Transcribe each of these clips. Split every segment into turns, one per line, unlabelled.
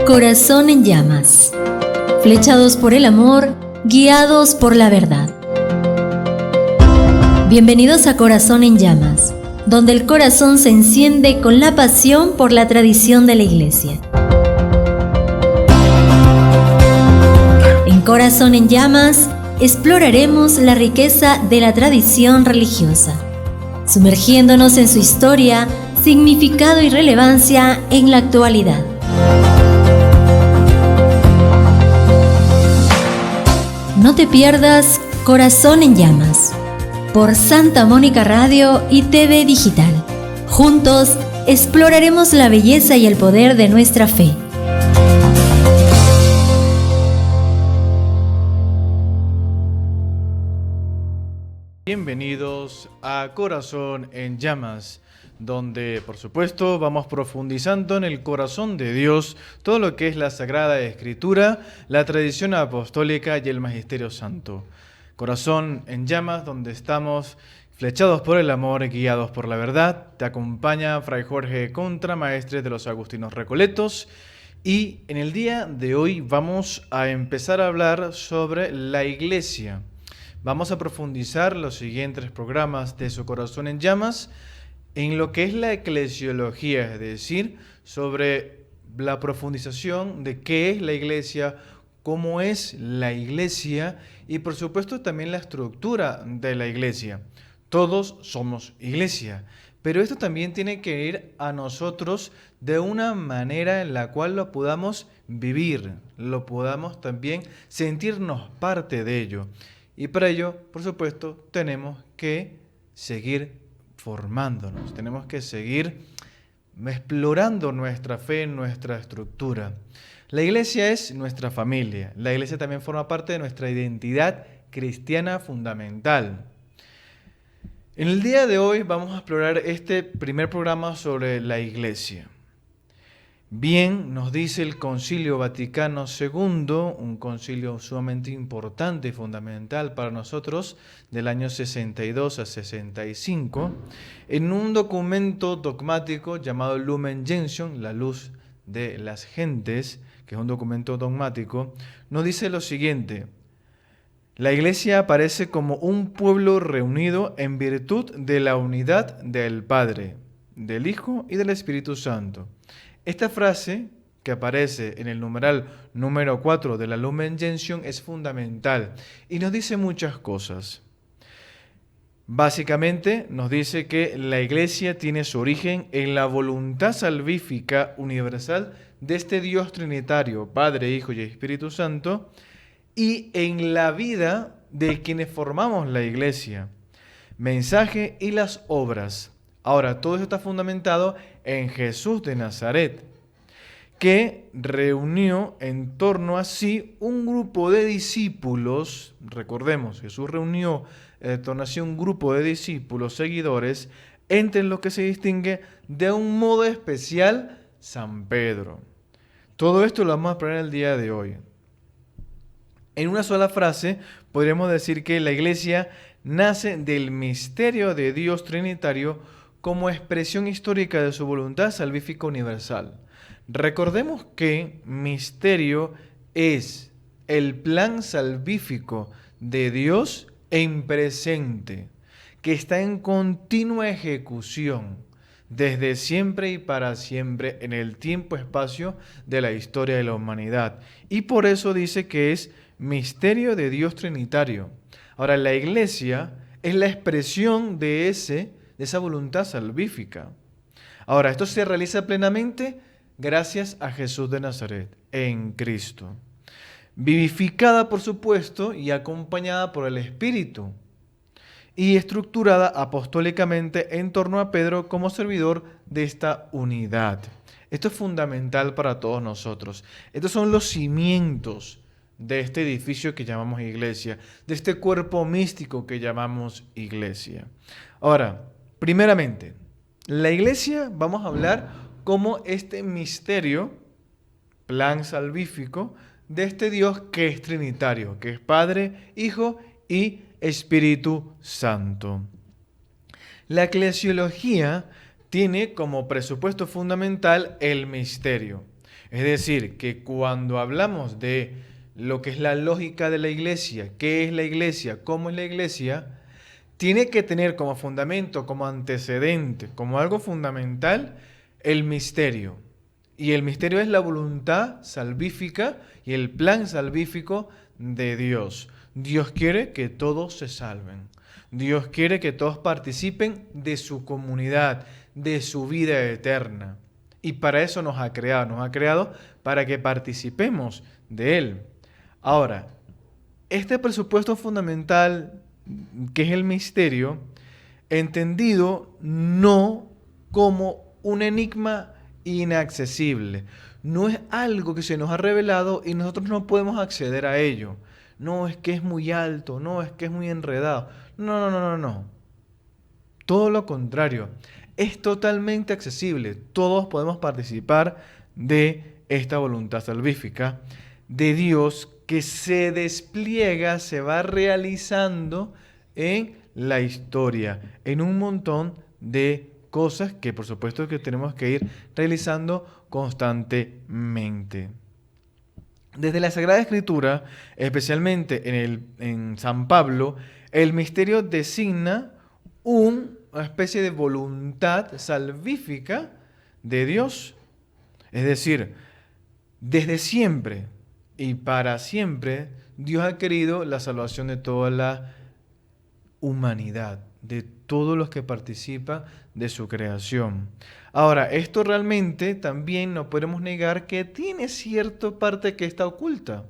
Corazón en llamas. Flechados por el amor, guiados por la verdad. Bienvenidos a Corazón en llamas, donde el corazón se enciende con la pasión por la tradición de la Iglesia. En Corazón en llamas exploraremos la riqueza de la tradición religiosa, sumergiéndonos en su historia, significado y relevancia en la actualidad. No te pierdas Corazón en llamas por Santa Mónica Radio y TV Digital. Juntos exploraremos la belleza y el poder de nuestra fe.
Bienvenidos a Corazón en Llamas, donde por supuesto vamos profundizando en el corazón de Dios, todo lo que es la Sagrada Escritura, la tradición apostólica y el Magisterio Santo. Corazón en Llamas, donde estamos flechados por el amor, guiados por la verdad. Te acompaña Fray Jorge Contra, maestre de los Agustinos Recoletos. Y en el día de hoy vamos a empezar a hablar sobre la Iglesia. Vamos a profundizar los siguientes programas de su Corazón en Llamas en lo que es la eclesiología, es decir, sobre la profundización de qué es la Iglesia, cómo es la Iglesia y por supuesto también la estructura de la Iglesia. Todos somos Iglesia, pero esto también tiene que ir a nosotros de una manera en la cual lo podamos vivir, lo podamos también sentirnos parte de ello. Y para ello, por supuesto, tenemos que seguir formándonos, tenemos que seguir explorando nuestra fe, nuestra estructura. La Iglesia es nuestra familia, la Iglesia también forma parte de nuestra identidad cristiana fundamental. En el día de hoy vamos a explorar este primer programa sobre la Iglesia. Bien, nos dice el Concilio Vaticano II, un concilio sumamente importante y fundamental para nosotros, del año 62 a 65, en un documento dogmático llamado Lumen Gentium, la luz de las gentes, que es un documento dogmático, nos dice lo siguiente: la Iglesia aparece como un pueblo reunido en virtud de la unidad del Padre, del Hijo y del Espíritu Santo. Esta frase, que aparece en el numeral número 4 de la Lumen Gentium, es fundamental y nos dice muchas cosas. Básicamente nos dice que la Iglesia tiene su origen en la voluntad salvífica universal de este Dios trinitario, Padre, Hijo y Espíritu Santo, y en la vida de quienes formamos la Iglesia, mensaje y las obras. Ahora, todo eso está fundamentado en Jesús de Nazaret, que reunió en torno a sí un grupo de discípulos. Recordemos, Jesús reunió en torno a sí un grupo de discípulos, seguidores, entre los que se distingue de un modo especial San Pedro. Todo esto lo vamos a explorar el día de hoy. En una sola frase podríamos decir que la Iglesia nace del misterio de Dios Trinitario como expresión histórica de su voluntad salvífica universal. Recordemos que misterio es el plan salvífico de Dios en presente, que está en continua ejecución desde siempre y para siempre en el tiempo-espacio de la historia de la humanidad. Y por eso dice que es misterio de Dios Trinitario. Ahora, la Iglesia es la expresión de esa voluntad salvífica. Ahora, esto se realiza plenamente gracias a Jesús de Nazaret, en Cristo. Vivificada, por supuesto, y acompañada por el Espíritu. Y estructurada apostólicamente en torno a Pedro como servidor de esta unidad. Esto es fundamental para todos nosotros. Estos son los cimientos de este edificio que llamamos Iglesia, de este cuerpo místico que llamamos Iglesia. Ahora, primeramente, la Iglesia, vamos a hablar como este misterio, plan salvífico, de este Dios que es trinitario, que es Padre, Hijo y Espíritu Santo. La eclesiología tiene como presupuesto fundamental el misterio. Es decir, que cuando hablamos de lo que es la lógica de la iglesia, qué es la iglesia, cómo es la iglesia, tiene que tener como fundamento, como antecedente, como algo fundamental, el misterio. Y el misterio es la voluntad salvífica y el plan salvífico de Dios. Dios quiere que todos se salven. Dios quiere que todos participen de su comunidad, de su vida eterna. Y para eso nos ha creado para que participemos de Él. Ahora, este presupuesto fundamental, que es el misterio, entendido no como un enigma inaccesible. No es algo que se nos ha revelado y nosotros no podemos acceder a ello. No es que es muy alto, no es que es muy enredado. No. Todo lo contrario. Es totalmente accesible. Todos podemos participar de esta voluntad salvífica de Dios que se despliega, se va realizando en la historia, en un montón de cosas que por supuesto que tenemos que ir realizando constantemente. Desde la Sagrada Escritura, especialmente en San Pablo, el misterio designa una especie de voluntad salvífica de Dios. Es decir, desde siempre y para siempre, Dios ha querido la salvación de toda la humanidad, de todos los que participan de su creación. Ahora, esto realmente también no podemos negar que tiene cierta parte que está oculta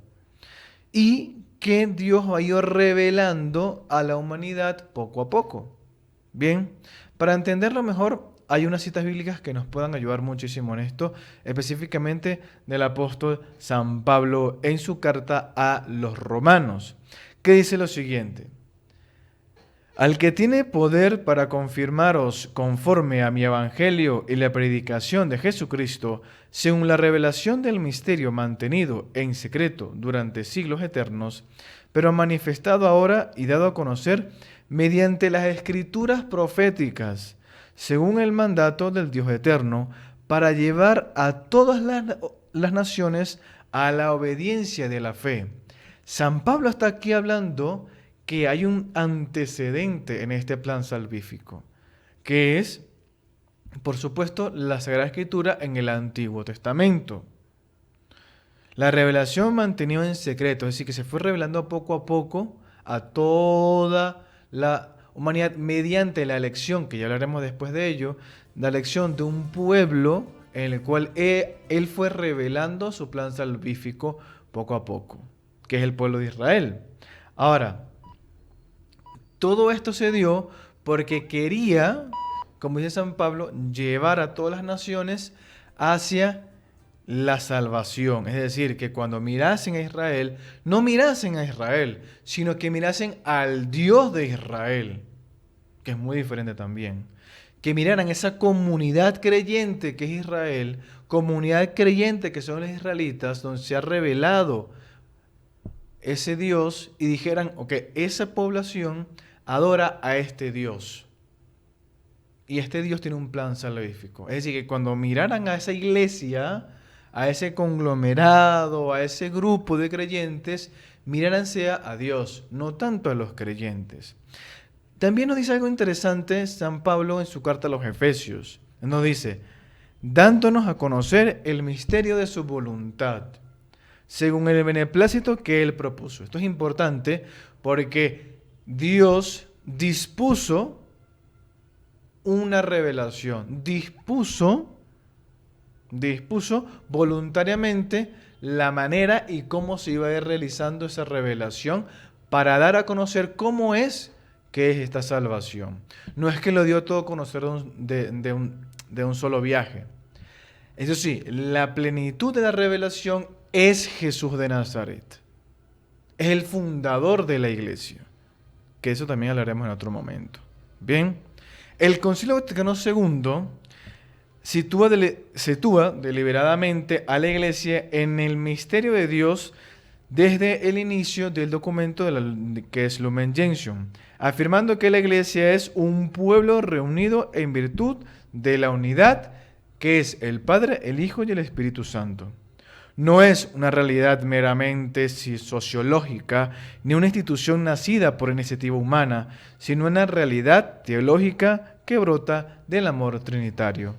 y que Dios ha ido revelando a la humanidad poco a poco. Bien, para entenderlo mejor, hay unas citas bíblicas que nos puedan ayudar muchísimo en esto, específicamente del apóstol San Pablo en su carta a los romanos, que dice lo siguiente: al que tiene poder para confirmaros conforme a mi evangelio y la predicación de Jesucristo, según la revelación del misterio mantenido en secreto durante siglos eternos, pero manifestado ahora y dado a conocer mediante las escrituras proféticas, según el mandato del Dios eterno, para llevar a todas las naciones a la obediencia de la fe. San Pablo está aquí hablando que hay un antecedente en este plan salvífico, que es, por supuesto, la Sagrada Escritura en el Antiguo Testamento. La revelación mantenida en secreto, es decir, que se fue revelando poco a poco a toda la humanidad mediante la elección, que ya hablaremos después de ello, la elección de un pueblo en el cual él fue revelando su plan salvífico poco a poco, que es el pueblo de Israel. Ahora, todo esto se dio porque quería, como dice San Pablo, llevar a todas las naciones hacia la salvación. Es decir, que cuando mirasen a Israel, no mirasen a Israel, sino que mirasen al Dios de Israel, que es muy diferente también. Que miraran esa comunidad creyente que es Israel, comunidad creyente que son los israelitas, donde se ha revelado ese Dios, y dijeran, ok, esa población adora a este Dios. Y este Dios tiene un plan salvífico. Es decir, que cuando miraran a esa iglesia, a ese conglomerado, a ese grupo de creyentes, miráranse a Dios, no tanto a los creyentes. También nos dice algo interesante San Pablo en su carta a los Efesios. Nos dice, dándonos a conocer el misterio de su voluntad, según el beneplácito que Él propuso. Esto es importante porque Dios dispuso una revelación, dispuso voluntariamente la manera y cómo se iba a ir realizando esa revelación para dar a conocer cómo es que es esta salvación. No es que lo dio todo a conocer de un solo viaje. Eso sí, la plenitud de la revelación es Jesús de Nazaret. Es el fundador de la iglesia, que eso también hablaremos en otro momento. Bien, el Concilio Vaticano II sitúa deliberadamente a la iglesia en el misterio de Dios desde el inicio del documento que es Lumen Gentium, afirmando que la iglesia es un pueblo reunido en virtud de la unidad que es el Padre, el Hijo y el Espíritu Santo. No es una realidad meramente sociológica ni una institución nacida por iniciativa humana, sino una realidad teológica que brota del amor trinitario.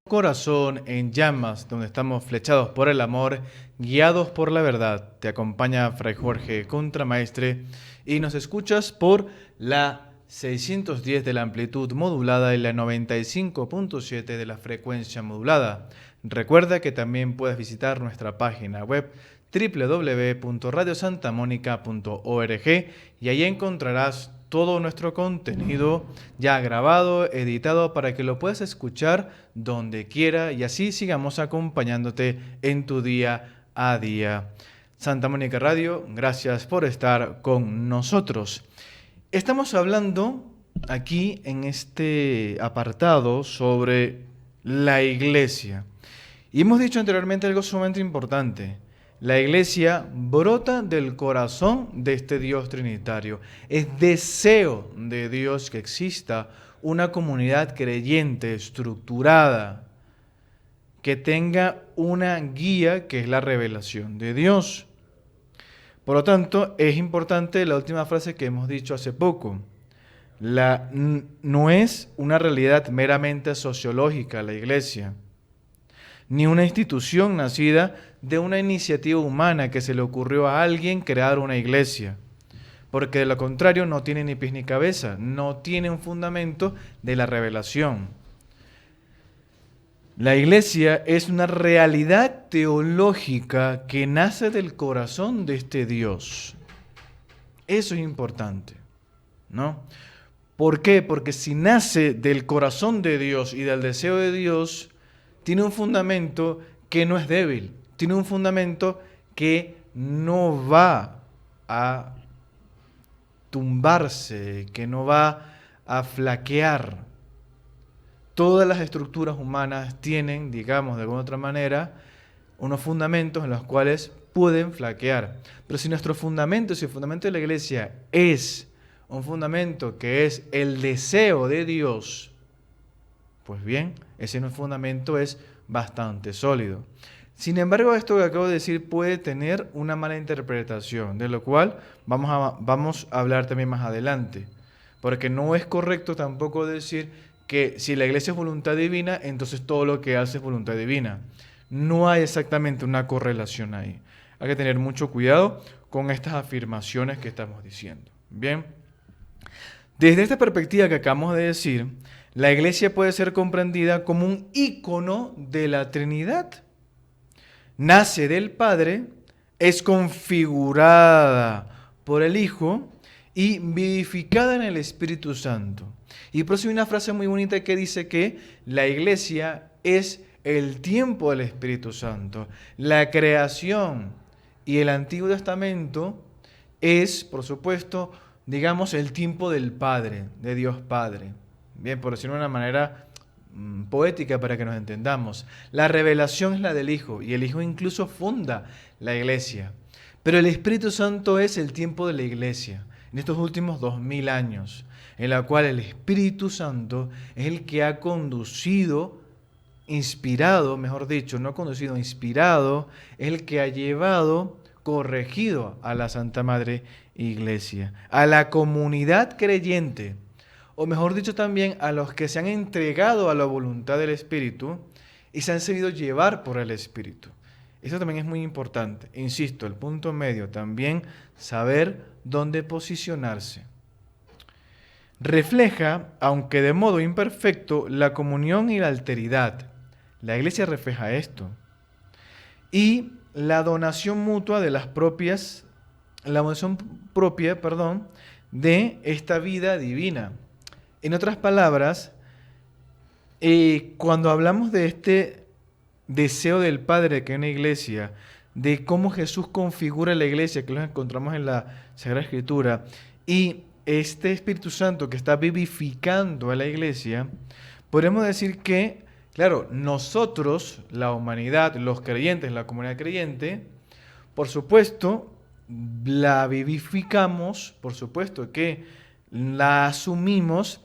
Corazón en llamas, donde estamos flechados por el amor, guiados por la verdad. Te acompaña Fray Jorge Contramaestre y nos escuchas por la 610 de la amplitud modulada y la 95.7 de la frecuencia modulada. Recuerda que también puedes visitar nuestra página web www.radiosantamónica.org y ahí encontrarás todo nuestro contenido ya grabado, editado, para que lo puedas escuchar donde quiera y así sigamos acompañándote en tu día a día. Santa Mónica Radio, gracias por estar con nosotros. Estamos hablando aquí en este apartado sobre la Iglesia. Y hemos dicho anteriormente algo sumamente importante. La Iglesia brota del corazón de este Dios trinitario. Es deseo de Dios que exista una comunidad creyente, estructurada, que tenga una guía que es la revelación de Dios. Por lo tanto, es importante la última frase que hemos dicho hace poco. No es una realidad meramente sociológica la Iglesia, ni una institución nacida de una iniciativa humana que se le ocurrió a alguien crear una iglesia, porque de lo contrario no tiene ni pies ni cabeza, no tiene un fundamento de la revelación. La Iglesia es una realidad teológica que nace del corazón de este Dios. Eso es importante, ¿no? ¿Por qué? Porque si nace del corazón de Dios y del deseo de Dios, tiene un fundamento que no es débil, tiene un fundamento que no va a tumbarse, que no va a flaquear. Todas las estructuras humanas tienen, digamos de alguna otra manera, unos fundamentos en los cuales pueden flaquear. Pero si nuestro fundamento, si el fundamento de la Iglesia es un fundamento que es el deseo de Dios, pues bien, ese fundamento es bastante sólido. Sin embargo, esto que acabo de decir puede tener una mala interpretación, de lo cual vamos a hablar también más adelante. Porque no es correcto tampoco decir que si la Iglesia es voluntad divina, entonces todo lo que hace es voluntad divina. No hay exactamente una correlación ahí. Hay que tener mucho cuidado con estas afirmaciones que estamos diciendo. Bien, desde esta perspectiva que acabamos de decir, la Iglesia puede ser comprendida como un ícono de la Trinidad. Nace del Padre, es configurada por el Hijo y vivificada en el Espíritu Santo. Y por eso hay una frase muy bonita que dice que la Iglesia es el tiempo del Espíritu Santo. La creación y el Antiguo Testamento es, por supuesto, digamos, el tiempo del Padre, de Dios Padre. Bien, por decirlo de una manera poética para que nos entendamos. La revelación es la del Hijo y el Hijo incluso funda la Iglesia. Pero el Espíritu Santo es el tiempo de la Iglesia, en estos últimos 2000 años, en la cual el Espíritu Santo es el que ha conducido, inspirado, mejor dicho, no conducido, inspirado, es el que ha llevado, corregido a la Santa Madre Iglesia, a la comunidad creyente, o mejor dicho también a los que se han entregado a la voluntad del Espíritu y se han sabido llevar por el Espíritu. Eso también es muy importante. Insisto, el punto medio también saber dónde posicionarse. Refleja, aunque de modo imperfecto, la comunión y la alteridad. La Iglesia refleja esto. Y la donación mutua de las propias, la donación propia, de esta vida divina. En otras palabras, cuando hablamos de este deseo del Padre que una iglesia de cómo Jesús configura la iglesia, que lo encontramos en la Sagrada Escritura, y este Espíritu Santo que está vivificando a la iglesia, podemos decir que, claro, nosotros, la humanidad, los creyentes, la comunidad creyente, por supuesto, la vivificamos, por supuesto que la asumimos,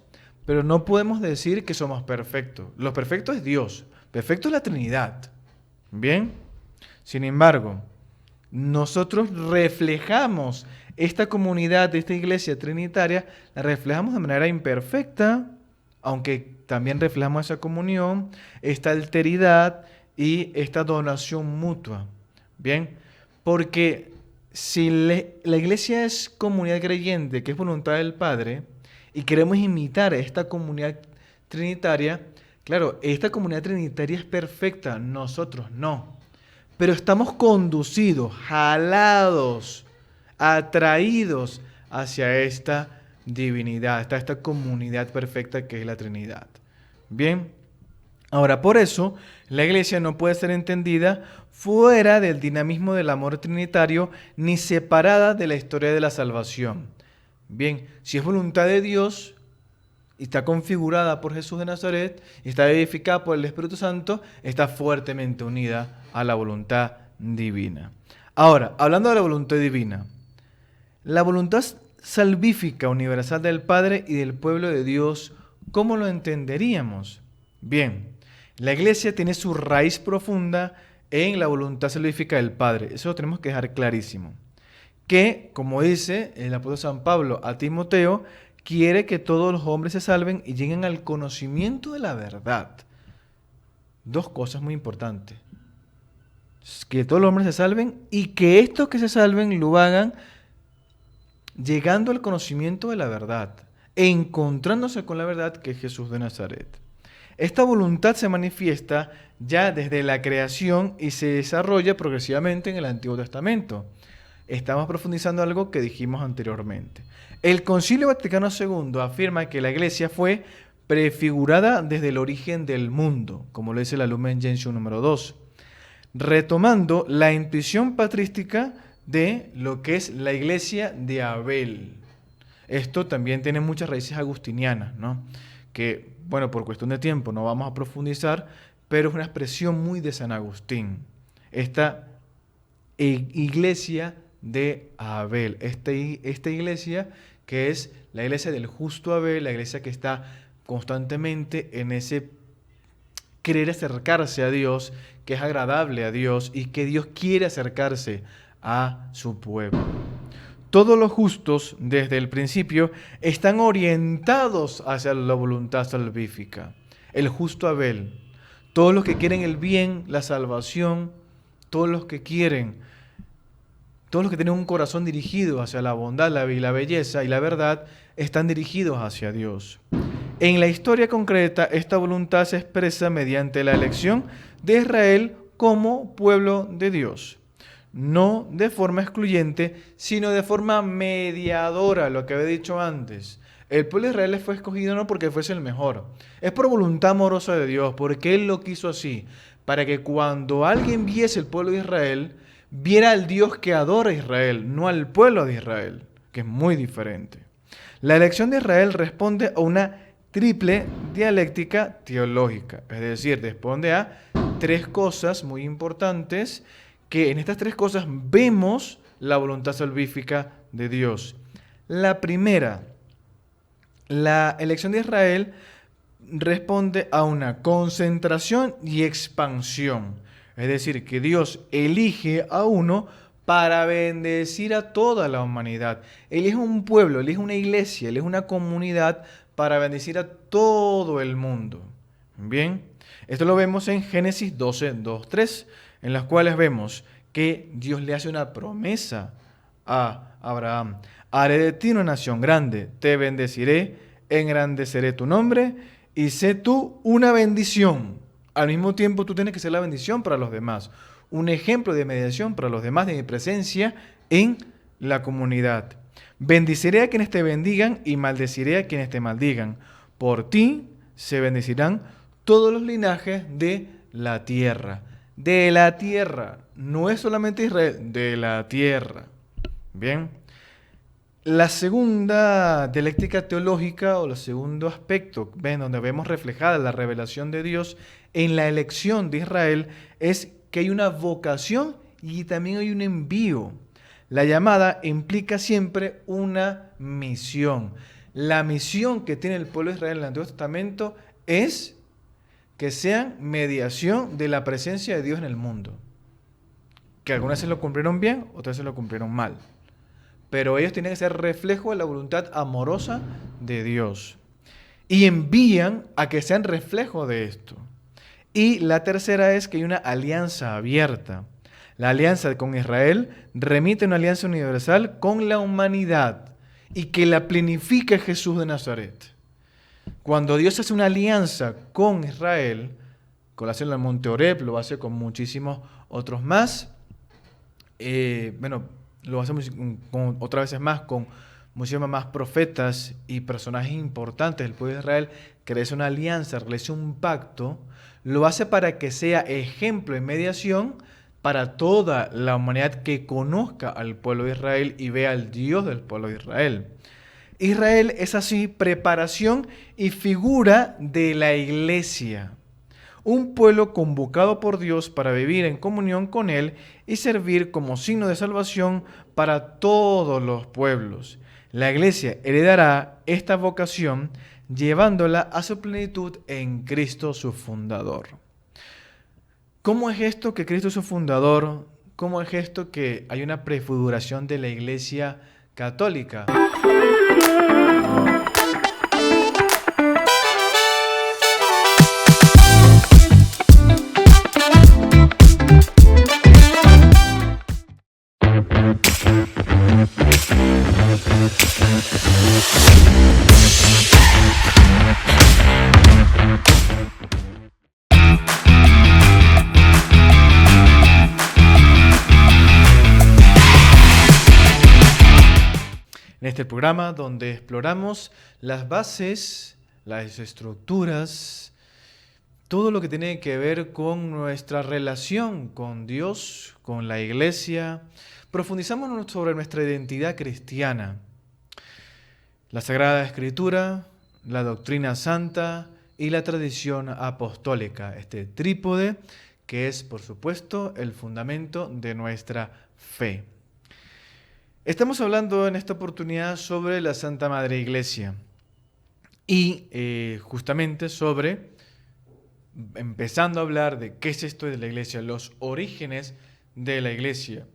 pero no podemos decir que somos perfectos. Lo perfecto es Dios, perfecto es la Trinidad. ¿Bien? Sin embargo, nosotros reflejamos esta comunidad, esta iglesia trinitaria, la reflejamos de manera imperfecta, aunque también reflejamos esa comunión, esta alteridad y esta donación mutua. ¿Bien? Porque si la iglesia es comunidad creyente, que es voluntad del Padre, y queremos imitar a esta comunidad trinitaria, claro, esta comunidad trinitaria es perfecta, nosotros no. Pero estamos conducidos, jalados, atraídos hacia esta divinidad, hasta esta comunidad perfecta que es la Trinidad. Bien, ahora por eso la iglesia no puede ser entendida fuera del dinamismo del amor trinitario ni separada de la historia de la salvación. Bien, si es voluntad de Dios y está configurada por Jesús de Nazaret y está edificada por el Espíritu Santo, está fuertemente unida a la voluntad divina. Ahora, hablando de la voluntad divina, la voluntad salvífica universal del Padre y del pueblo de Dios, ¿cómo lo entenderíamos? Bien, la iglesia tiene su raíz profunda en la voluntad salvífica del Padre. Eso lo tenemos que dejar clarísimo. Que, como dice el apóstol San Pablo a Timoteo, quiere que todos los hombres se salven y lleguen al conocimiento de la verdad. Dos cosas muy importantes. Que todos los hombres se salven y que estos que se salven lo hagan llegando al conocimiento de la verdad, encontrándose con la verdad que es Jesús de Nazaret. Esta voluntad se manifiesta ya desde la creación y se desarrolla progresivamente en el Antiguo Testamento. Estamos profundizando algo que dijimos anteriormente. El Concilio Vaticano II afirma que la Iglesia fue prefigurada desde el origen del mundo, como lo dice la Lumen Gentium número 2, retomando la intuición patrística de lo que es la Iglesia de Abel. Esto también tiene muchas raíces agustinianas, ¿no? Que, bueno, por cuestión de tiempo no vamos a profundizar, pero es una expresión muy de San Agustín. Esta Iglesia de Abel, esta iglesia que es la iglesia del justo Abel, la iglesia que está constantemente en ese querer acercarse a Dios, que es agradable a Dios y que Dios quiere acercarse a su pueblo. Todos los justos, desde el principio, están orientados hacia la voluntad salvífica. El justo Abel, todos los que quieren el bien, la salvación, todos los que tienen un corazón dirigido hacia la bondad, la belleza y la verdad, están dirigidos hacia Dios. En la historia concreta, esta voluntad se expresa mediante la elección de Israel como pueblo de Dios. No de forma excluyente, sino de forma mediadora, lo que había dicho antes. El pueblo de Israel fue escogido no porque fuese el mejor, es por voluntad amorosa de Dios, porque Él lo quiso así, para que cuando alguien viese el pueblo de Israel, viera al Dios que adora a Israel, no al pueblo de Israel, que es muy diferente. La elección de Israel responde a una triple dialéctica teológica, es decir, responde a tres cosas muy importantes, que en estas tres cosas vemos la voluntad salvífica de Dios. La primera, la elección de Israel responde a una concentración y expansión. Es decir, que Dios elige a uno para bendecir a toda la humanidad. Elige un pueblo, elige una iglesia, elige una comunidad para bendecir a todo el mundo. Bien, esto lo vemos en Génesis 12, 2, 3, en las cuales vemos que Dios le hace una promesa a Abraham. Haré de ti una nación grande, te bendeciré, engrandeceré tu nombre y sé tú una bendición. Al mismo tiempo tú tienes que ser la bendición para los demás, un ejemplo de mediación para los demás de mi presencia en la comunidad. Bendiciré a quienes te bendigan y maldeciré a quienes te maldigan. Por ti se bendecirán todos los linajes de la tierra. de la tierra. No es solamente Israel, de la tierra. Bien. La segunda dialéctica teológica o el segundo aspecto, ven, donde vemos reflejada la revelación de Dios en la elección de Israel, es que hay una vocación y también hay un envío. La llamada implica siempre una misión. La misión que tiene el pueblo de Israel en el Antiguo Testamento es que sean mediación de la presencia de Dios en el mundo. Que algunas se lo cumplieron bien, otras se lo cumplieron mal. Pero ellos tienen que ser reflejo de la voluntad amorosa de Dios. Y envían a que sean reflejo de esto. Y la tercera es que hay una alianza abierta. La alianza con Israel remite a una alianza universal con la humanidad y que la planifica Jesús de Nazaret. Cuando Dios hace una alianza con Israel, con la cena del Monte Oreb, lo hace con muchísimos otros más, lo hacemos otras veces más con muchísimas más profetas y personajes importantes del pueblo de Israel, que realiza una alianza, realiza un pacto, lo hace para que sea ejemplo y mediación para toda la humanidad que conozca al pueblo de Israel y vea al Dios del pueblo de Israel. Israel es así preparación y figura de la iglesia. Un pueblo convocado por Dios para vivir en comunión con Él y servir como signo de salvación para todos los pueblos. La iglesia heredará esta vocación llevándola a su plenitud en Cristo su fundador. ¿Cómo es esto que Cristo es su fundador? ¿Cómo es esto que hay una prefiguración de la iglesia católica? En este programa donde exploramos las bases, las estructuras, todo lo que tiene que ver con nuestra relación con Dios, con la iglesia, profundizamos sobre nuestra identidad cristiana, la Sagrada Escritura, la doctrina santa y la tradición apostólica, este trípode que es, por supuesto, el fundamento de nuestra fe. Estamos hablando en esta oportunidad sobre la Santa Madre Iglesia y justamente empezando a hablar de qué es esto de la Iglesia, los orígenes de la Iglesia.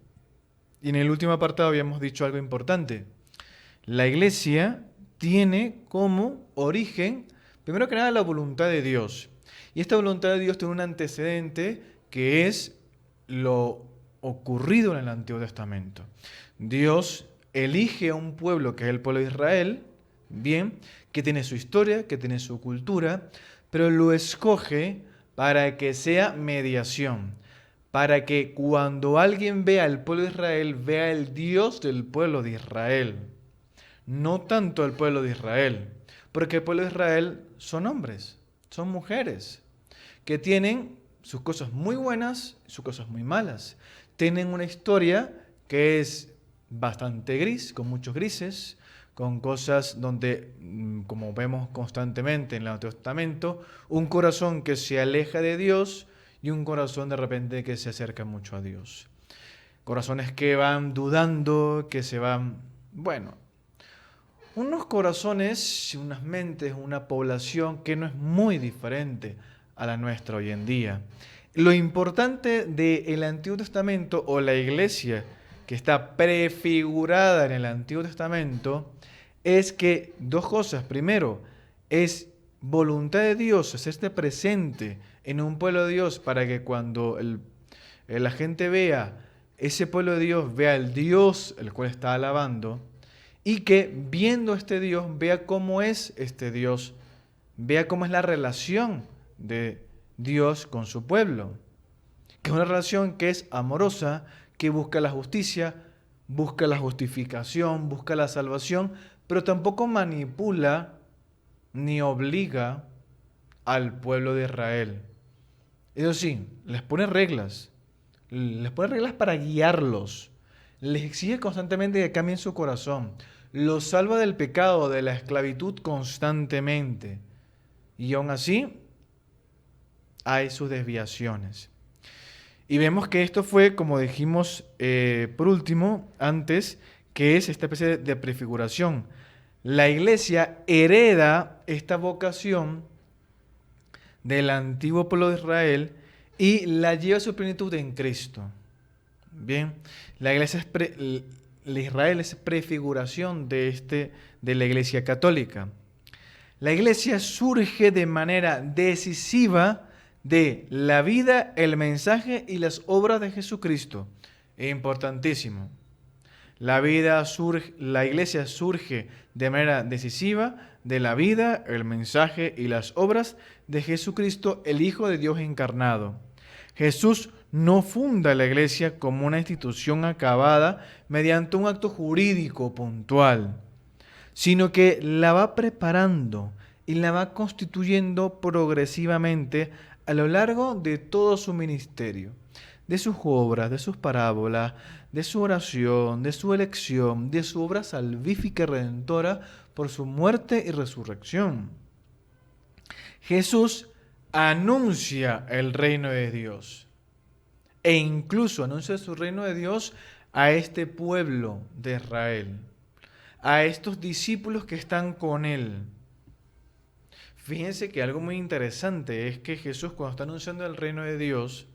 Y en el último apartado habíamos dicho algo importante. La Iglesia tiene como origen, primero que nada, la voluntad de Dios. Y esta voluntad de Dios tiene un antecedente que es lo ocurrido en el Antiguo Testamento. Dios elige a un pueblo que es el pueblo de Israel, bien, que tiene su historia, que tiene su cultura, pero lo escoge para que sea mediación, para que cuando alguien vea al pueblo de Israel, vea el Dios del pueblo de Israel, no tanto el pueblo de Israel, porque el pueblo de Israel son hombres, son mujeres, que tienen sus cosas muy buenas, sus cosas muy malas, tienen una historia que es bastante gris, con muchos grises, con cosas donde, como vemos constantemente en el Antiguo Testamento, un corazón que se aleja de Dios y un corazón de repente que se acerca mucho a Dios. Corazones que van dudando, que se van, unos corazones, unas mentes, una población que no es muy diferente a la nuestra hoy en día. Lo importante del Antiguo Testamento o la iglesia que está prefigurada en el Antiguo Testamento es que dos cosas. Primero, es voluntad de Dios hacerse presente en un pueblo de Dios para que cuando la gente vea ese pueblo de Dios, vea el Dios el cual está alabando y que viendo este Dios vea cómo es este Dios, vea cómo es la relación de Dios con su pueblo, que es una relación que es amorosa, que busca la justicia, busca la justificación, busca la salvación, pero tampoco manipula ni obliga al pueblo de Israel. Eso sí, les pone reglas para guiarlos, les exige constantemente que cambien su corazón, los salva del pecado, de la esclavitud constantemente, y aún así hay sus desviaciones. Y vemos que esto fue, como dijimos por último, antes, que es esta especie de prefiguración. La iglesia hereda esta vocación del antiguo pueblo de Israel y la lleva a su plenitud en Cristo. Bien, la iglesia Israel es prefiguración de la iglesia católica. La iglesia surge de manera decisiva de la vida, el mensaje y las obras de Jesucristo. Es importantísimo. La iglesia surge de manera decisiva de la vida, el mensaje y las obras de Jesucristo, el Hijo de Dios encarnado. Jesús no funda la iglesia como una institución acabada mediante un acto jurídico puntual, sino que la va preparando y la va constituyendo progresivamente a lo largo de todo su ministerio, de sus obras, de sus parábolas, de su oración, de su elección, de su obra salvífica y redentora por su muerte y resurrección. Jesús anuncia el reino de Dios e incluso anuncia su reino de Dios a este pueblo de Israel, a estos discípulos que están con él. Fíjense que algo muy interesante es que Jesús, cuando está anunciando el reino de Dios,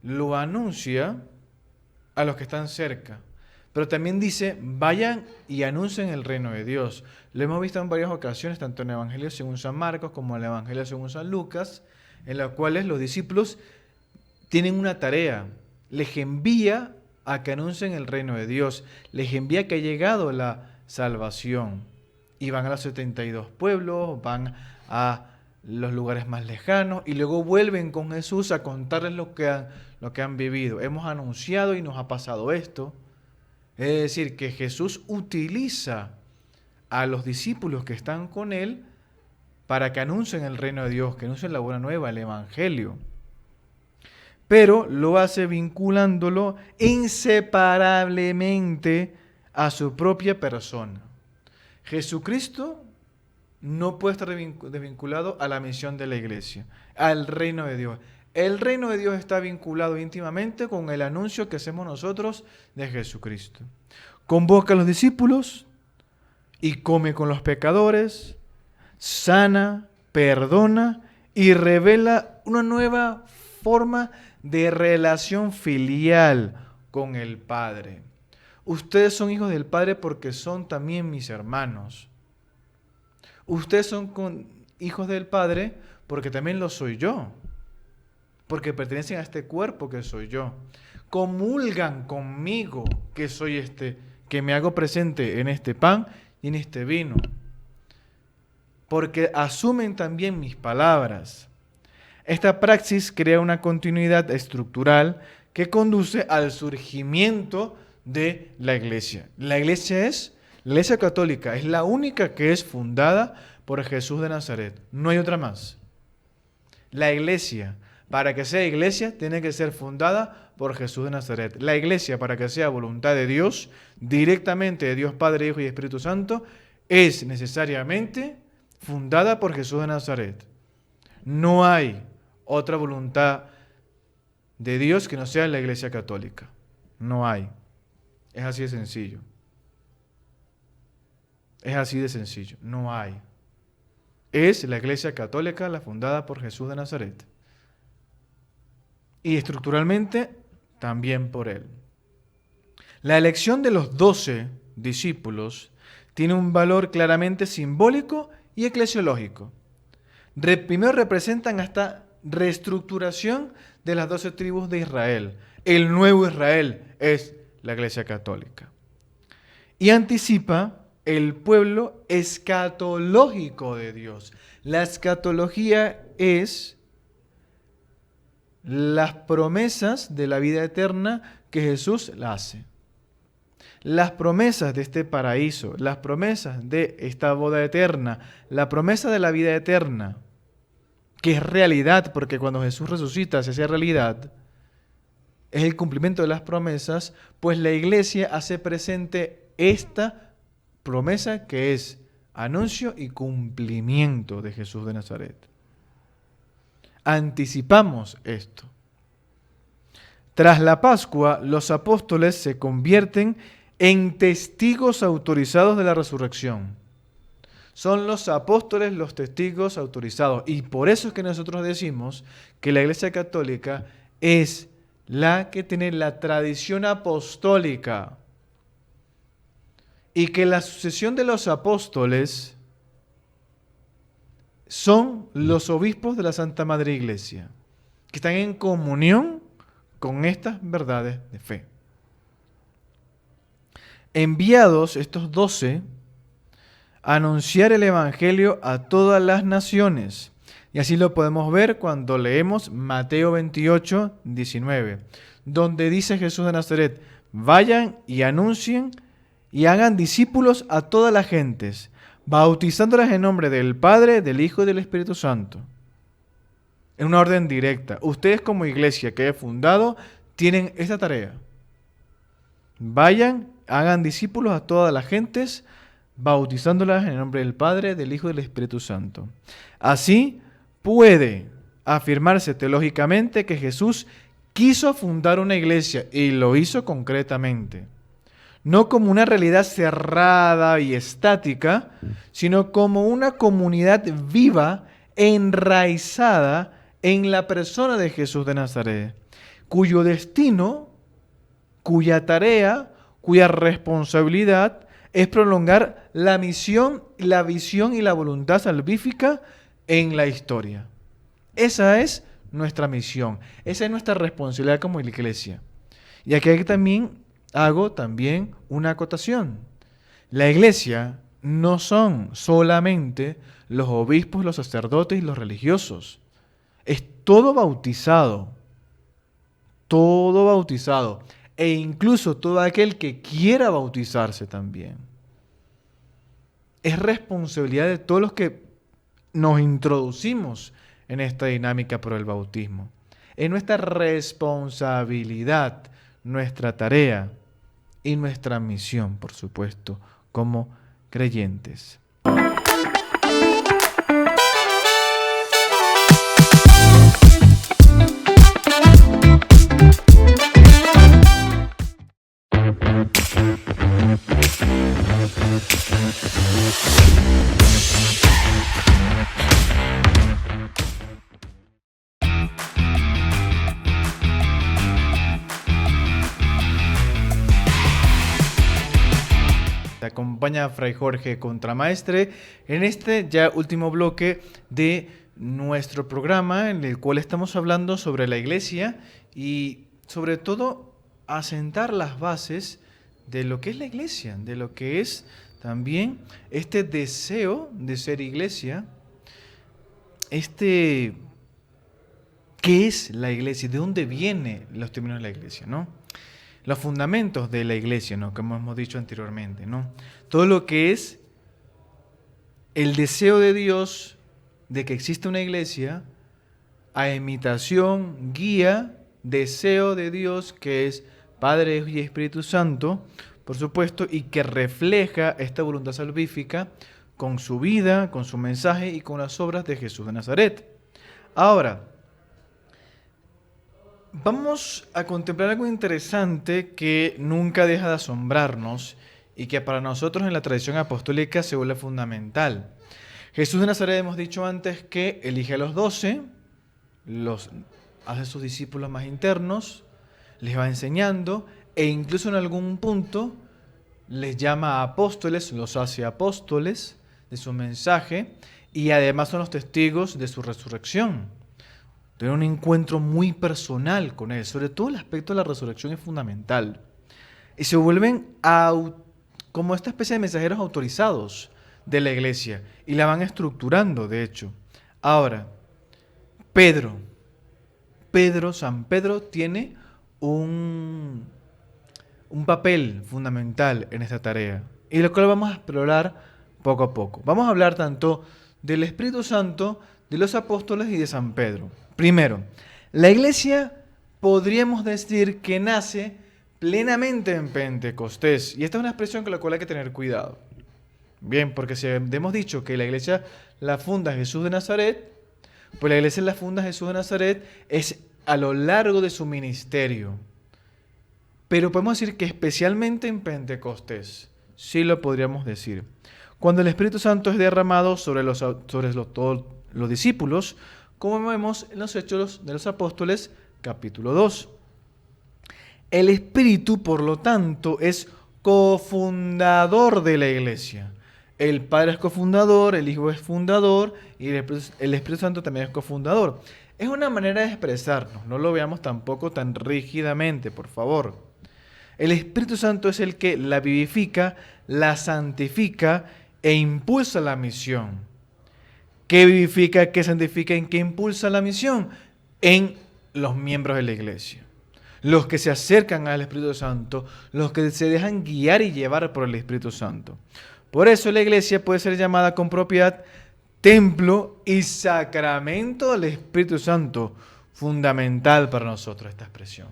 lo anuncia a los que están cerca, pero también dice, vayan y anuncien el reino de Dios. Lo hemos visto en varias ocasiones, tanto en el Evangelio según San Marcos como en el Evangelio según San Lucas, en los cuales los discípulos tienen una tarea, les envía a que anuncien el reino de Dios, les envía que ha llegado la salvación. Y van a los 72 pueblos, van a los lugares más lejanos y luego vuelven con Jesús a contarles lo que han vivido. Hemos anunciado y nos ha pasado esto. Es decir, que Jesús utiliza a los discípulos que están con él para que anuncien el reino de Dios, que anuncien la buena nueva, el evangelio. Pero lo hace vinculándolo inseparablemente a su propia persona. Jesucristo no puede estar desvinculado a la misión de la iglesia, al reino de Dios. El reino de Dios está vinculado íntimamente con el anuncio que hacemos nosotros de Jesucristo. Convoca a los discípulos y come con los pecadores, sana, perdona y revela una nueva forma de relación filial con el Padre. Ustedes son hijos del Padre porque son también mis hermanos. Ustedes son hijos del Padre porque también lo soy yo. Porque pertenecen a este cuerpo que soy yo. Comulgan conmigo que soy que me hago presente en este pan y en este vino. Porque asumen también mis palabras. Esta praxis crea una continuidad estructural que conduce al surgimiento de la iglesia. La iglesia católica es la única que es fundada por Jesús de Nazaret. No hay otra más. La iglesia, para que sea iglesia, tiene que ser fundada por Jesús de Nazaret. La iglesia, para que sea voluntad de Dios, directamente de Dios Padre, Hijo y Espíritu Santo, es necesariamente fundada por Jesús de Nazaret. No hay otra voluntad de Dios que no sea la iglesia católica. No hay. Es así de sencillo. Es así de sencillo. No hay. Es la iglesia católica la fundada por Jesús de Nazaret. Y estructuralmente también por él. La elección de los 12 discípulos tiene un valor claramente simbólico y eclesiológico. Primero representan esta reestructuración de las 12 tribus de Israel. El nuevo Israel es la iglesia católica. Y anticipa el pueblo escatológico de Dios. La escatología es las promesas de la vida eterna que Jesús hace. Las promesas de este paraíso, las promesas de esta boda eterna, la promesa de la vida eterna que es realidad, porque cuando Jesús resucita se hace realidad, es el cumplimiento de las promesas, pues la iglesia hace presente esta promesa que es anuncio y cumplimiento de Jesús de Nazaret. Anticipamos esto. Tras la Pascua, los apóstoles se convierten en testigos autorizados de la resurrección. Son los apóstoles los testigos autorizados. Y por eso es que nosotros decimos que la Iglesia Católica es la que tiene la tradición apostólica. Y que la sucesión de los apóstoles son los obispos de la Santa Madre Iglesia, que están en comunión con estas verdades de fe. Enviados estos 12 a anunciar el Evangelio a todas las naciones. Y así lo podemos ver cuando leemos Mateo 28, 19, donde dice Jesús de Nazaret: vayan y anuncien y hagan discípulos a todas las gentes, bautizándolas en nombre del Padre, del Hijo y del Espíritu Santo. En una orden directa. Ustedes como iglesia que he fundado tienen esta tarea. Vayan, hagan discípulos a todas las gentes, bautizándolas en el nombre del Padre, del Hijo y del Espíritu Santo. Así puede afirmarse teológicamente que Jesús quiso fundar una iglesia y lo hizo concretamente. No como una realidad cerrada y estática, sino como una comunidad viva, enraizada en la persona de Jesús de Nazaret, cuyo destino, cuya tarea, cuya responsabilidad es prolongar la misión, la visión y la voluntad salvífica en la historia. Esa es nuestra misión, esa es nuestra responsabilidad como iglesia. Y aquí también hago una acotación. La iglesia no son solamente los obispos, los sacerdotes y los religiosos. Es todo bautizado. Todo bautizado. E incluso todo aquel que quiera bautizarse también. Es responsabilidad de todos los que nos introducimos en esta dinámica por el bautismo. Es nuestra responsabilidad, nuestra tarea y nuestra misión, por supuesto, como creyentes. Te acompaña Fray Jorge Contramaestre en este ya último bloque de nuestro programa, en el cual estamos hablando sobre la iglesia y sobre todo asentar las bases de lo que es la iglesia, de lo que es también este deseo de ser iglesia, ¿qué es la iglesia? ¿De dónde vienen los términos de la iglesia, no? Los fundamentos de la iglesia, ¿no? Como hemos dicho anteriormente, ¿no? Todo lo que es el deseo de Dios de que exista una iglesia, a imitación, guía, deseo de Dios que es Padre, Hijo y Espíritu Santo, por supuesto, y que refleja esta voluntad salvífica con su vida, con su mensaje y con las obras de Jesús de Nazaret. Ahora, vamos a contemplar algo interesante que nunca deja de asombrarnos y que para nosotros en la tradición apostólica se vuelve fundamental. Jesús de Nazaret, hemos dicho antes, que elige a los 12, hace sus discípulos más internos, les va enseñando e incluso en algún punto les llama a apóstoles, los hace apóstoles de su mensaje y además son los testigos de su resurrección. Tener un encuentro muy personal con Él. Sobre todo el aspecto de la resurrección es fundamental. Y se vuelven como esta especie de mensajeros autorizados de la iglesia. Y la van estructurando, de hecho. Ahora, San Pedro tiene un papel fundamental en esta tarea. Y lo cual vamos a explorar poco a poco. Vamos a hablar tanto del Espíritu Santo, de los apóstoles y de San Pedro. Primero, la iglesia podríamos decir que nace plenamente en Pentecostés. Y esta es una expresión con la cual hay que tener cuidado. Bien, porque si hemos dicho que la iglesia la funda Jesús de Nazaret, pues la iglesia la funda Jesús de Nazaret es a lo largo de su ministerio. Pero podemos decir que especialmente en Pentecostés, sí lo podríamos decir. Cuando el Espíritu Santo es derramado sobre todos los discípulos, como vemos en los Hechos de los Apóstoles, capítulo 2. El Espíritu, por lo tanto, es cofundador de la iglesia. El Padre es cofundador, el Hijo es fundador y el Espíritu Santo también es cofundador. Es una manera de expresarnos, no lo veamos tampoco tan rígidamente, por favor. El Espíritu Santo es el que la vivifica, la santifica e impulsa la misión. ¿Qué vivifica, qué santifica, en qué impulsa la misión? En los miembros de la iglesia. Los que se acercan al Espíritu Santo, los que se dejan guiar y llevar por el Espíritu Santo. Por eso la iglesia puede ser llamada con propiedad templo y sacramento del Espíritu Santo. Fundamental para nosotros esta expresión.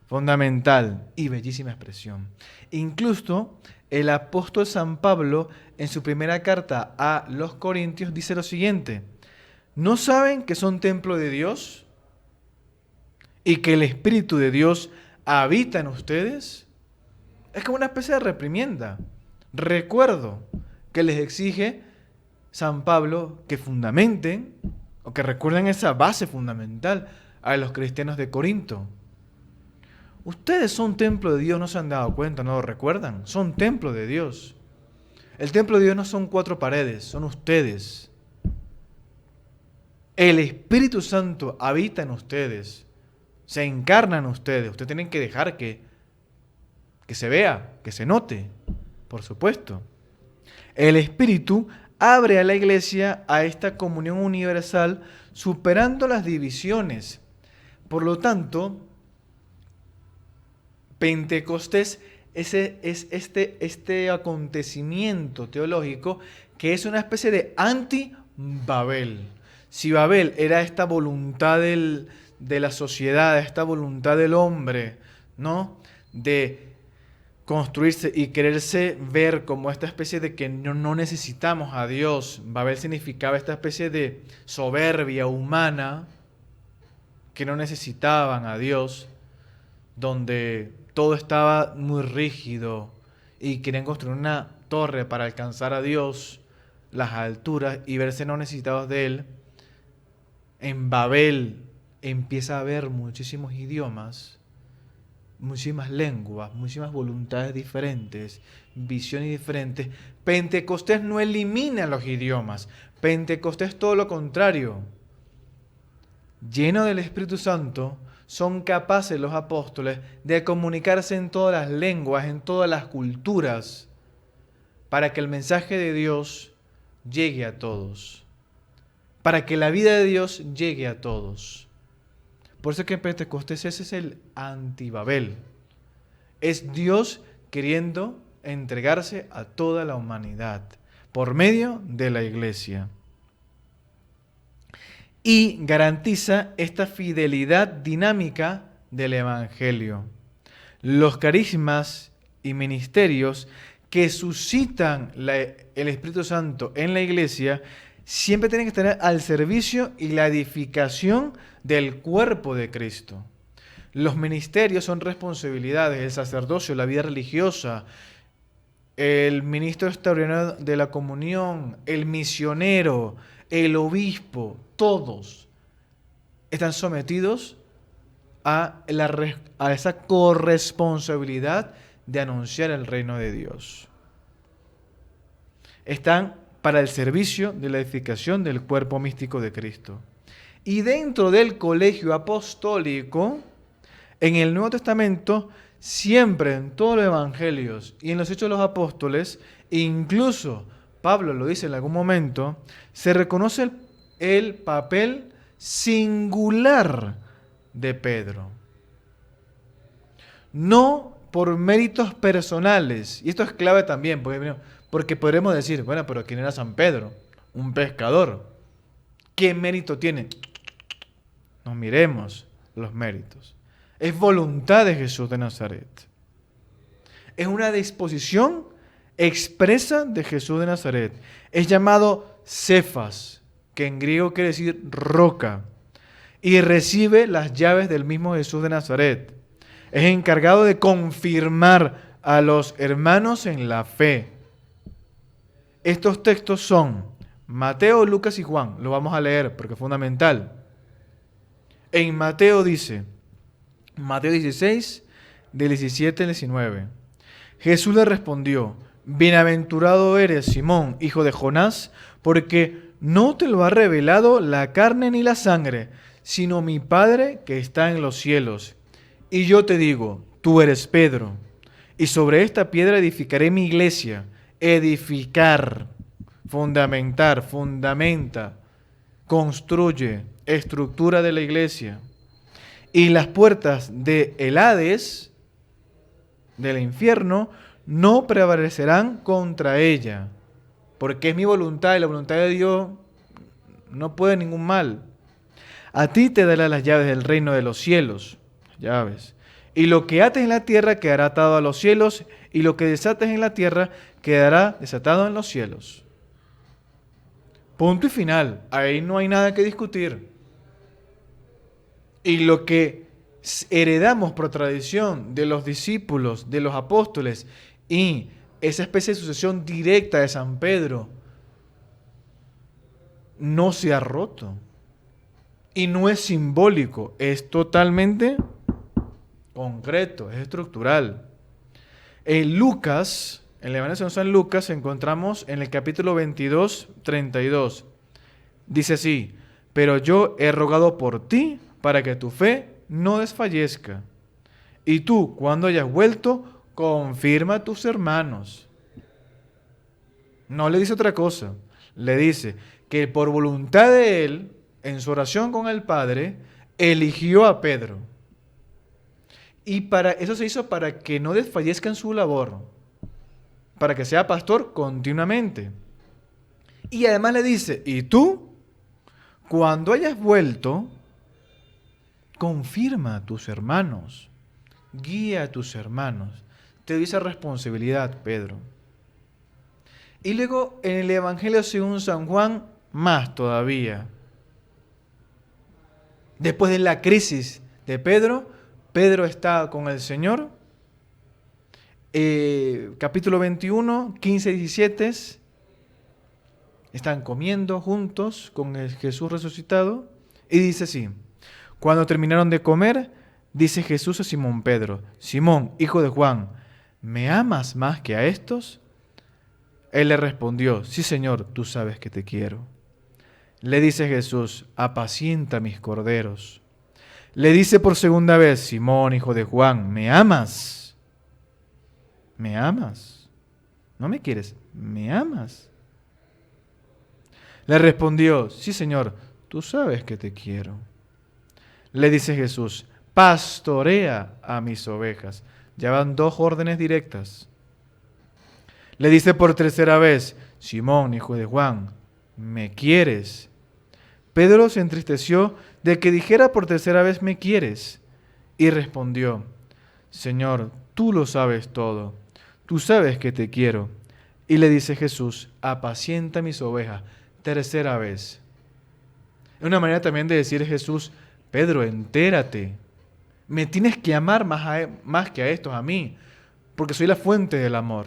Fundamental y bellísima expresión. Incluso el apóstol San Pablo en su primera carta a los Corintios dice lo siguiente: ¿no saben que son templo de Dios y que el Espíritu de Dios habita en ustedes? Es como una especie de reprimienda. Recuerdo que les exige San Pablo que fundamenten o que recuerden esa base fundamental a los cristianos de Corinto. Ustedes son templo de Dios, ¿no se han dado cuenta? ¿No lo recuerdan? Son templo de Dios. El templo de Dios no son 4 paredes, son ustedes. El Espíritu Santo habita en ustedes, se encarna en ustedes. Ustedes tienen que dejar que se vea, que se note. Por supuesto. El Espíritu abre a la iglesia a esta comunión universal superando las divisiones. Por lo tanto, Pentecostés es este acontecimiento teológico que es una especie de anti-Babel. Si Babel era esta voluntad de la sociedad, esta voluntad del hombre, ¿no? De construirse y quererse ver como esta especie de que no necesitamos a Dios. Babel significaba esta especie de soberbia humana, que no necesitaban a Dios, donde todo estaba muy rígido y querían construir una torre para alcanzar a Dios, las alturas, y verse no necesitados de Él. En Babel empieza a haber muchísimos idiomas, muchísimas lenguas, muchísimas voluntades diferentes, visiones diferentes. Pentecostés no elimina los idiomas. Pentecostés todo lo contrario. Lleno del Espíritu Santo, son capaces los apóstoles de comunicarse en todas las lenguas, en todas las culturas, para que el mensaje de Dios llegue a todos. Para que la vida de Dios llegue a todos. Por eso que en Pentecostés ese es el antibabel. Es Dios queriendo entregarse a toda la humanidad por medio de la iglesia. Y garantiza esta fidelidad dinámica del Evangelio. Los carismas y ministerios que suscitan el Espíritu Santo en la iglesia siempre tienen que estar al servicio y la edificación del cuerpo de Cristo. Los ministerios son responsabilidades, el sacerdocio, la vida religiosa, el ministro extraordinario de la comunión, el misionero, el obispo, todos están sometidos a esa corresponsabilidad de anunciar el reino de Dios. Están para el servicio de la edificación del cuerpo místico de Cristo. Y dentro del colegio apostólico, en el Nuevo Testamento, siempre en todos los evangelios y en los Hechos de los Apóstoles, incluso Pablo lo dice en algún momento, se reconoce el papel singular de Pedro. No por méritos personales, y esto es clave también, porque podremos decir, bueno, pero ¿quién era San Pedro? Un pescador. ¿Qué mérito tiene? No miremos los méritos. Es voluntad de Jesús de Nazaret. Es una disposición expresa de Jesús de Nazaret. Es llamado Cefas, que en griego quiere decir roca, y recibe las llaves del mismo Jesús de Nazaret. Es encargado de confirmar a los hermanos en la fe. Estos textos son Mateo, Lucas y Juan. Lo vamos a leer porque es fundamental. En Mateo dice, Mateo 16, del 17 al 19. Jesús le respondió: bienaventurado eres, Simón, hijo de Jonás, porque no te lo ha revelado la carne ni la sangre, sino mi Padre que está en los cielos. Y yo te digo, tú eres Pedro, y sobre esta piedra edificaré mi iglesia. Edificar, fundamentar, fundamenta, construye, estructura de la iglesia. Y las puertas del Hades, del infierno, no prevalecerán contra ella, porque es mi voluntad y la voluntad de Dios no puede ningún mal. A ti te dará las llaves del reino de los cielos, llaves. Y lo que ates en la tierra quedará atado a los cielos, y lo que desates en la tierra quedará desatado en los cielos. Punto y final. Ahí no hay nada que discutir. Y lo que heredamos por tradición de los discípulos, de los apóstoles, y esa especie de sucesión directa de San Pedro, no se ha roto. Y no es simbólico, es totalmente concreto, es estructural. En Lucas, en el Evangelio de San Lucas, encontramos en el capítulo 22, 32. Dice así: pero yo he rogado por ti para que tu fe no desfallezca. Y tú, cuando hayas vuelto, confirma a tus hermanos. No le dice otra cosa. Le dice que por voluntad de él, en su oración con el Padre, eligió a Pedro. Y para eso se hizo para que no desfallezca en su labor, para que sea pastor continuamente. Y además le dice, y tú, cuando hayas vuelto, confirma a tus hermanos, guía a tus hermanos. Te doy esa responsabilidad, Pedro. Y luego en el Evangelio según San Juan, más todavía. Después de la crisis de Pedro, Pedro está con el Señor. Capítulo 21, 15 y 17. Están comiendo juntos con el Jesús resucitado. Y dice así: cuando terminaron de comer, dice Jesús a Simón Pedro: Simón, hijo de Juan, ¿me amas más que a estos? Él le respondió: sí, Señor, tú sabes que te quiero. Le dice Jesús: apacienta mis corderos. Le dice por segunda vez: Simón, hijo de Juan, ¿me amas? ¿Me amas? ¿No me quieres? ¿Me amas? Le respondió: sí, Señor, tú sabes que te quiero. Le dice Jesús: pastorea a mis ovejas. Ya van dos órdenes directas. Le dice por tercera vez: Simón, hijo de Juan, ¿me quieres? Pedro se entristeció de que dijera por tercera vez: ¿me quieres? Y respondió: Señor, tú lo sabes todo. Tú sabes que te quiero. Y le dice Jesús: apacienta mis ovejas. Tercera vez. Es una manera también de decir Jesús: Pedro, entérate. Me tienes que amar más que a estos, a mí, porque soy la fuente del amor.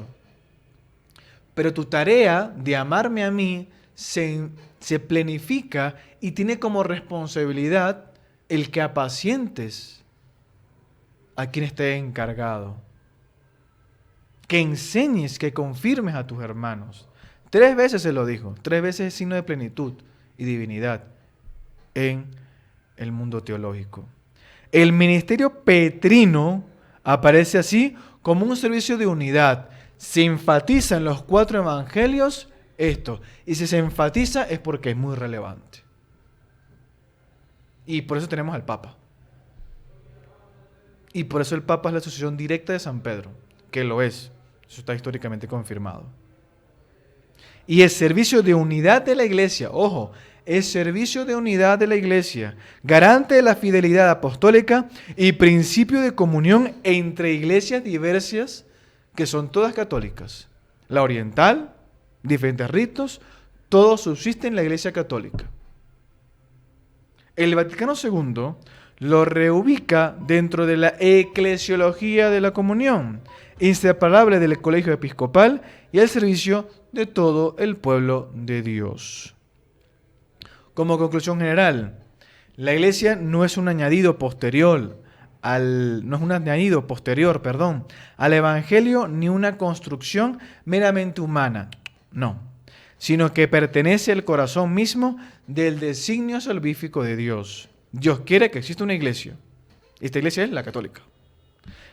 Pero tu tarea de amarme a mí se planifica y tiene como responsabilidad el que apacientes a quien esté encargado. Que enseñes, que confirmes a tus hermanos. 3 veces se lo dijo. 3 veces es signo de plenitud y divinidad en el mundo teológico. El ministerio petrino aparece así como un servicio de unidad. Se enfatiza en los 4 evangelios esto. Y si se enfatiza es porque es muy relevante. Y por eso tenemos al Papa. Y por eso el Papa es la asociación directa de San Pedro, que lo es. Eso está históricamente confirmado. Y el servicio de unidad de la Iglesia, ojo, es servicio de unidad de la Iglesia, garante de la fidelidad apostólica y principio de comunión entre iglesias diversas que son todas católicas. La oriental, diferentes ritos, todo subsiste en la Iglesia católica. El Vaticano II lo reubica dentro de la eclesiología de la comunión, inseparable del colegio episcopal y al servicio de todo el pueblo de Dios. Como conclusión general, la Iglesia no es un añadido posterior al Evangelio ni una construcción meramente humana, no, sino que pertenece al corazón mismo del designio salvífico de Dios. Dios quiere que exista una iglesia. Esta iglesia es la católica.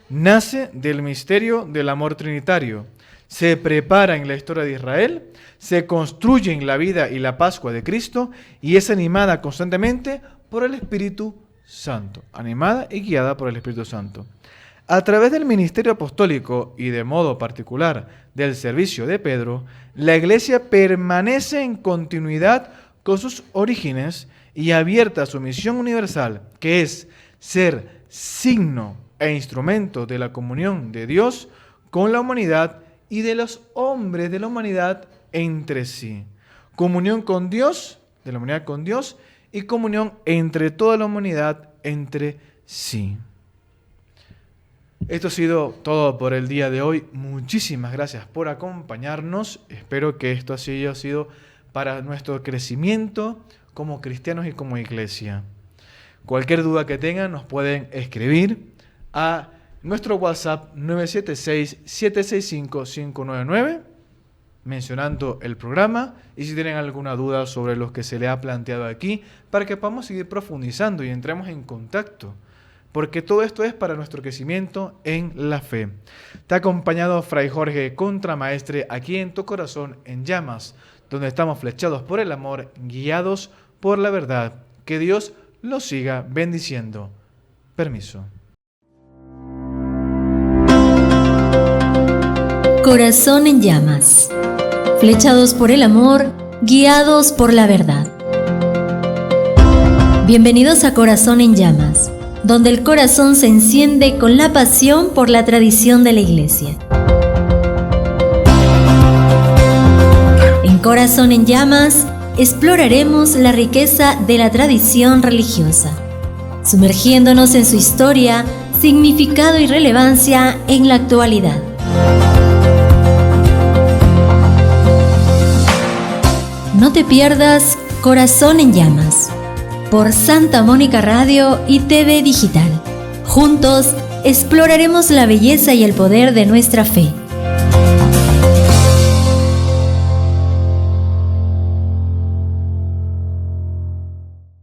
Nace del misterio del amor trinitario. Se prepara en la historia de Israel, se construye en la vida y la Pascua de Cristo y es animada constantemente por el Espíritu Santo. Animada y guiada por el Espíritu Santo. A través del ministerio apostólico y de modo particular del servicio de Pedro, la Iglesia permanece en continuidad con sus orígenes y abierta a su misión universal, que es ser signo e instrumento de la comunión de Dios con la humanidad y de los hombres de la humanidad entre sí. Comunión con Dios, de la humanidad con Dios, y comunión entre toda la humanidad entre sí. Esto ha sido todo por el día de hoy. Muchísimas gracias por acompañarnos. Espero que esto haya sido para nuestro crecimiento como cristianos y como iglesia. Cualquier duda que tengan nos pueden escribir a nuestro WhatsApp 976-765-599 mencionando el programa y si tienen alguna duda sobre lo que se le ha planteado aquí para que podamos seguir profundizando y entremos en contacto. Porque todo esto es para nuestro crecimiento en la fe. Te ha acompañado Fray Jorge Contramaestre aquí en Tu Corazón en Llamas, donde estamos flechados por el amor, guiados por la verdad. Que Dios los siga bendiciendo. Permiso.
Corazón en Llamas. Flechados por el amor, guiados por la verdad. Bienvenidos a Corazón en Llamas, donde el corazón se enciende con la pasión por la tradición de la Iglesia. En Corazón en Llamas exploraremos la riqueza de la tradición religiosa, sumergiéndonos en su historia, significado y relevancia en la actualidad. No te pierdas Corazón en Llamas por Santa Mónica Radio y TV Digital. Juntos exploraremos la belleza y el poder de nuestra fe.